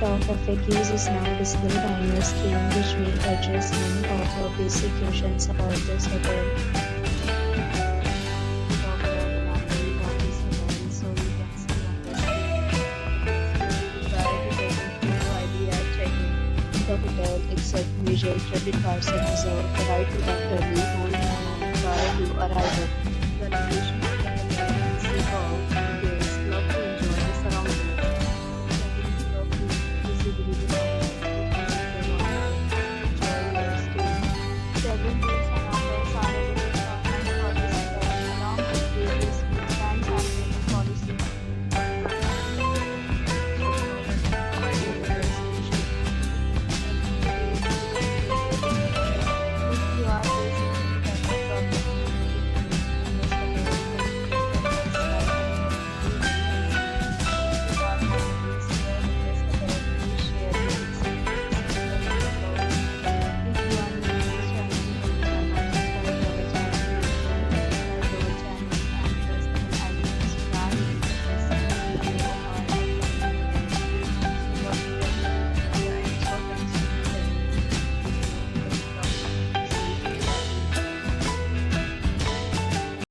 of FAQs is now displayed on your screen, which will address many of your basic questions about this hotel. Talk about the luxury of this hotel, so you can see on the screen. Prior to taking photo ID at check-in, the hotel accepts major credit cards and reserves the right to temporarily hold an amount prior to arrival. The location